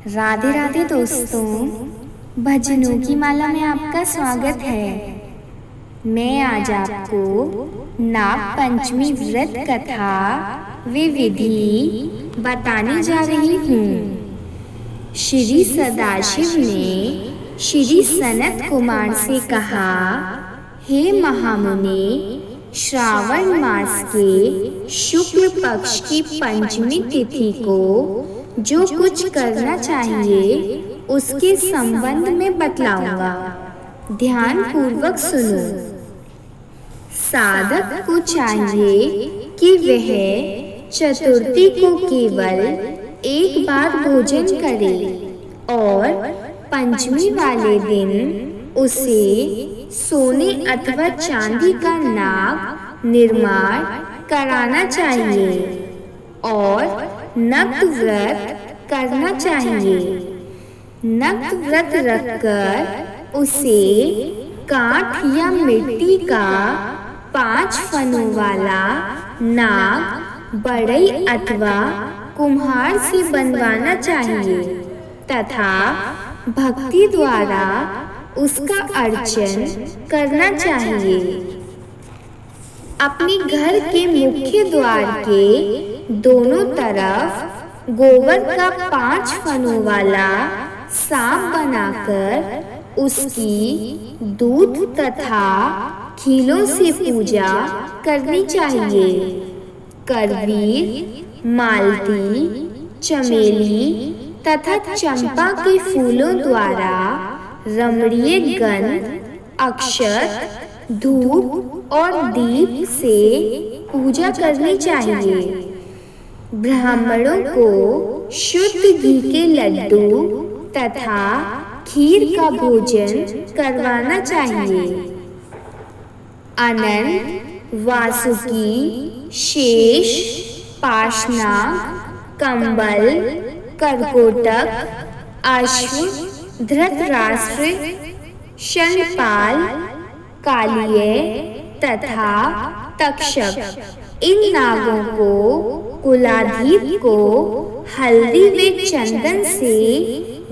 राधे राधे दोस्तों, भजनों की माला में आपका स्वागत है। मैं आज आपको नाग पंचमी व्रत कथा व विधि बताने जा रही हूँ। श्री सदाशिव ने श्री सनत कुमार से कहा, हे महामुनि, श्रावण मास के शुक्ल पक्ष की पंचमी तिथि को जो कुछ करना चाहिए उसके संबंध में बतलाऊंगा। ध्यान पूर्वक सुनो। साधक को चाहिए कि वह चतुर्थी को केवल एक बार भोजन करे और पंचमी वाले दिन उसे सोने अथवा चांदी का नाग निर्माण कराना चाहिए और नक्त व्रत करना चाहिए। नक्त व्रत रखकर उसे काठ या मिट्टी का 5 फनों वाला नाग बढ़ई अथवा कुम्हार से बनवाना चाहिए तथा भक्ति द्वारा उसका अर्चन करना चाहिए। अपने घर के मुख्य द्वार के दोनों तरफ गोबर का 5 फनों वाला सांप बनाकर उसकी दूध तथा खीलों से पूजा करनी चाहिए। करवीर, मालती, चमेली तथा चंपा के फूलों द्वारा रमणीय गंध, अक्षत, धूप और दीप से पूजा करनी चाहिए। ब्राह्मणों को शुद्ध घी के लड्डू तथा खीर का भोजन करवाना चाहिए। अनंत, वासुकी, शेष, पाशनाग, कंबल, करकोटक, अश्व, धृतराष्ट्र, शनपाल, कालिय तथा तक्षक, इन नागों को कुलाधीप को हल्दी व चंदन से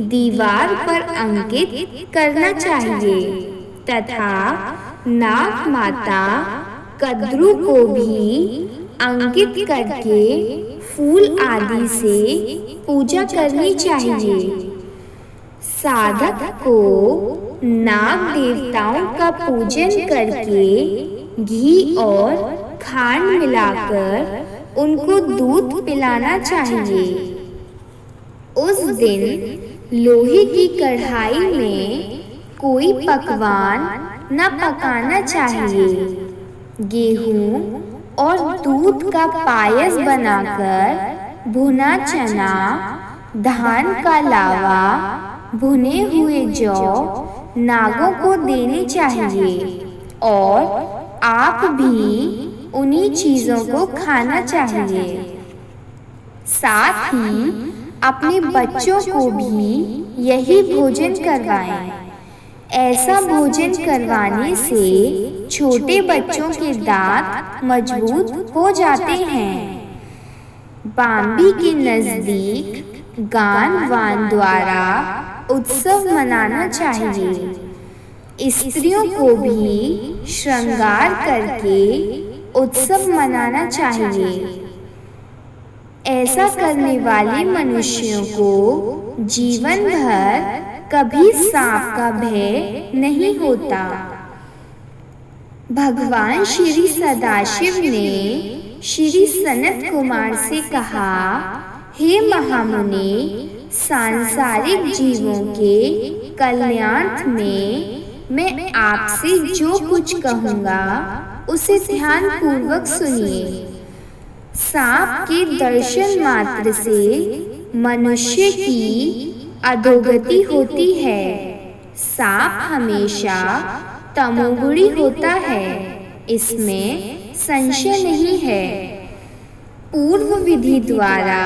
दीवार पर अंकित करना चाहिए तथा नाग माता कद्रू को भी अंकित करके फूल आदि से पूजा करनी चाहिए। साधक को नाग देवताओं का पूजन करके घी और खांड मिलाकर उनको दूध पिलाना चाहिए। उस दिन लोहे की कढ़ाई में कोई पकवान न पकाना चाहिए। गेहूं और दूध का पायस बनाकर भुना चना, धान का लावा, भुने हुए जौ नागों को देने चाहिए और आप भी उन्हीं चीजों को खाना चाहिए। साथ ही अपने बच्चों को भी यही भोजन करवाएं। ऐसा भोजन करवाने से छोटे बच्चों के दांत मजबूत हो जाते हैं। बाम्बी के नजदीक गान वान द्वारा उत्सव मनाना चाहिए। स्त्रियों को भी श्रृंगार करके उत्सव मनाना चाहिए। ऐसा करने वाले मनुष्यों को जीवन भर कभी सांप का भय नहीं होता। भगवान श्री सदाशिव ने श्री सनत कुमार से कहा, हे महामुनि, सांसारिक जीवों के कल्याण में मैं आपसे जो कुछ कहूँगा उसे ध्यान पूर्वक सुनिए। सांप के दर्शन मात्र से मनुष्य की अधोगति होती है। सांप हमेशा तमोगुणी होता है, इसमें संशय नहीं है। पूर्व विधि द्वारा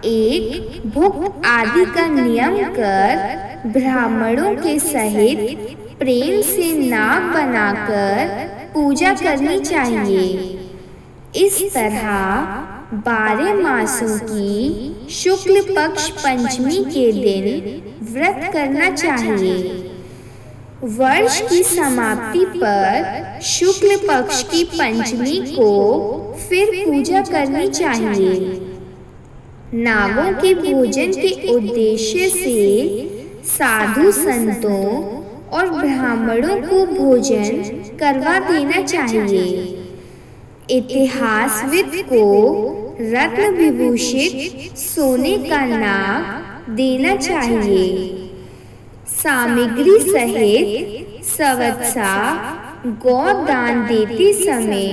एक भुक्त आदि का नियम कर ब्राह्मणों के सहित प्रेम से नाग बनाकर पूजा करनी चाहिए। इस तरह 12 मासों की शुक्ल पक्ष पंचमी के दिन व्रत करना चाहिए। वर्ष की समाप्ति पर शुक्ल पक्ष की पंचमी को फिर पूजा करनी चाहिए। नागों के भोजन के उद्देश्य से साधु संतों और ब्राह्मणों को भोजन करवा देना चाहिए। इतिहासविद को रत्न विभूषित सोने का नाग देना चाहिए। सामग्री सहित सवत्सा गौदान देते समय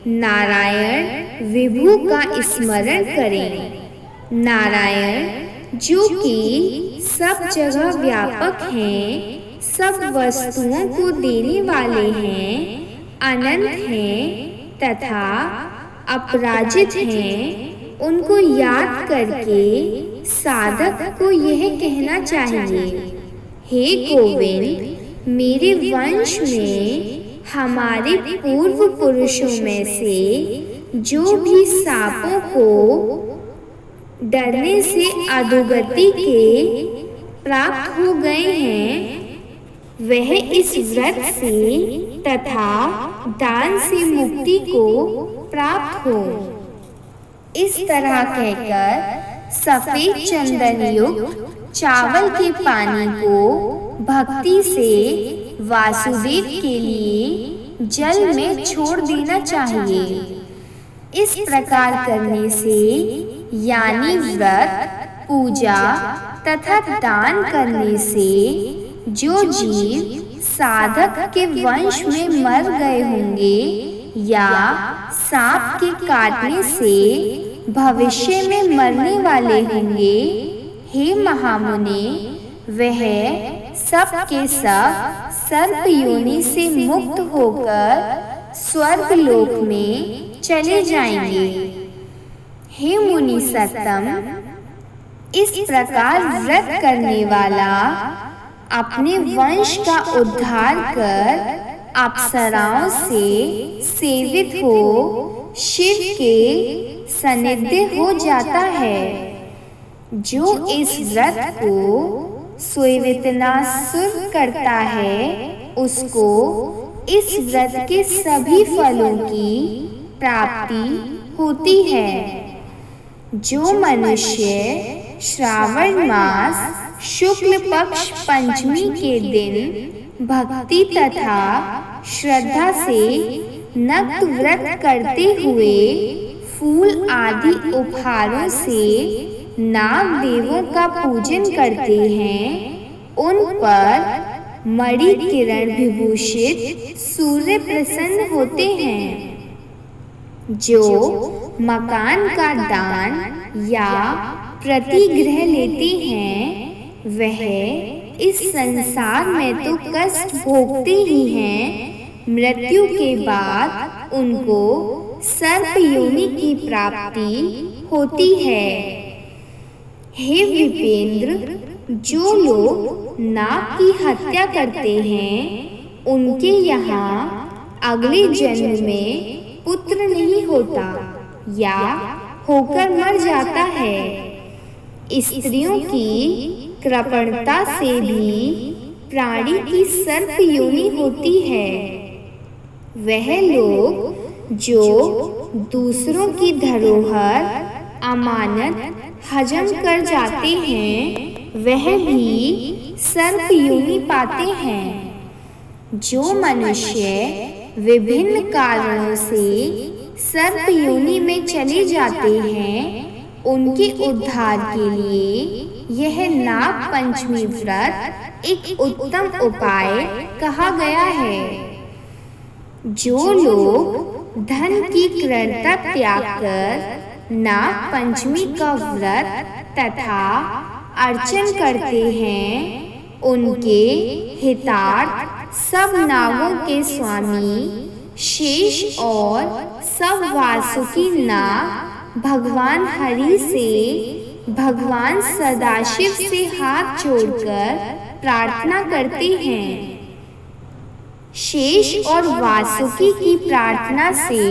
नारायण विभु का स्मरण करें। नारायण जो कि सब जगह व्यापक हैं, सब वस्तुओं को देने वाले हैं, अनंत हैं तथा अपराजित हैं, उनको याद करके साधक को यह कहना चाहिए, हे गोविंद, मेरे वंश में हमारे पूर्व पुरुषों में से जो भी सांपों को डरने से अधोगति के प्राप्त हो गए हैं, वह इस व्रत से तथा दान से मुक्ति को प्राप्त हो। इस तरह कहकर सफेद चंदन युक्त चावल के पानी को भक्ति से वासुदेव के लिए जल में छोड़ देना चाहिए। इस प्रकार करने से यानी व्रत, पूजा तथा दान करने से जो जीव साधक के वंश में मर गए होंगे या सांप के काटने से भविष्य में मरने वाले होंगे, हे महामुनि, वह सब के सब सर्प योनि से मुक्त होकर स्वर्ग लोक में चले जाएंगे। हे मुनि सत्तम, इस प्रकार व्रत करने वाला अपने वंश का उद्धार कर अप्सराओं से सेवित हो शिव के सानिध्य हो जाता है। जो इस व्रत को सुवितनासुर करता है, उसको इस व्रत के सभी फलों की प्राप्ति होती है। जो मनुष्य श्रावण मास शुक्ल पक्ष पंचमी के दिन भक्ति तथा श्रद्धा से नक्त व्रत करते हुए फूल आदि उपहारों से नाग देवों का पूजन करते हैं, उन पर मणि किरण विभूषित सूर्य प्रसन्न होते हैं। जो मकान का दान या प्रतिग्रह लेते हैं, वह इस संसार में तो कष्ट भोगते ही हैं, मृत्यु के बाद उनको सर्प योनि की प्राप्ति होती है। हे विपेंद्र, जो लोग नाग की हत्या करते हैं, उनके यहाँ अगले जन्म में पुत्र नहीं होता या होकर मर जाता है। स्त्रियों की कृपणता से भी प्राणी की सर्प योनि होती है। वह लोग जो दूसरों की धरोहर अमानत हजम कर जाते हैं, वह भी सर्प योनि पाते हैं। जो मनुष्य विभिन्न कारणों से सर्प योनि में चले जाते हैं, उनके उद्धार के लिए यह नाग पंचमी व्रत एक उत्तम उपाय कहा गया है। जो लोग धन की कृणता त्याग कर नाग पंचमी का व्रत तथा अर्चन करते हैं, उनके हितार्थ सब नागों के स्वामी शेष और सब वासुकी नाग भगवान हरि से भगवान सदाशिव से हाथ जोड़कर प्रार्थना करते हैं। शेष और वासुकी की प्रार्थना से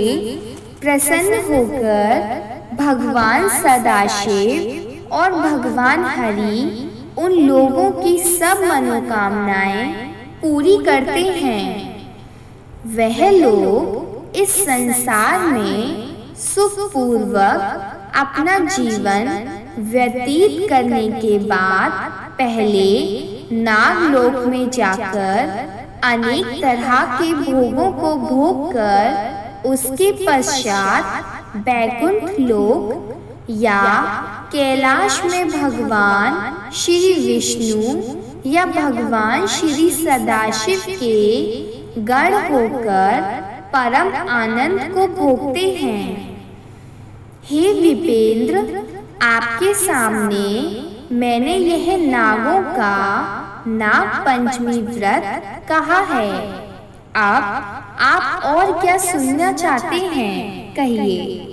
प्रसन्न होकर भगवान सदाशिव और भगवान हरि उन लोगों की सब मनोकामनाएं पूरी करते हैं। वह लोग इस संसार में सुखपूर्वक अपना जीवन व्यतीत करने के बाद पहले नागलोक में जाकर अनेक तरह के भोगों को भोग कर उसके पश्चात बैकुंठ लोक या कैलाश में भगवान श्री विष्णु या भगवान श्री सदाशिव के गढ़ होकर परम आनंद को भोगते हैं। हे विपेंद्र, आपके सामने मैंने यह नागों का नाग पंचमी व्रत कहा है। अब आप और क्या सुनना चाहते हैं, कहिए।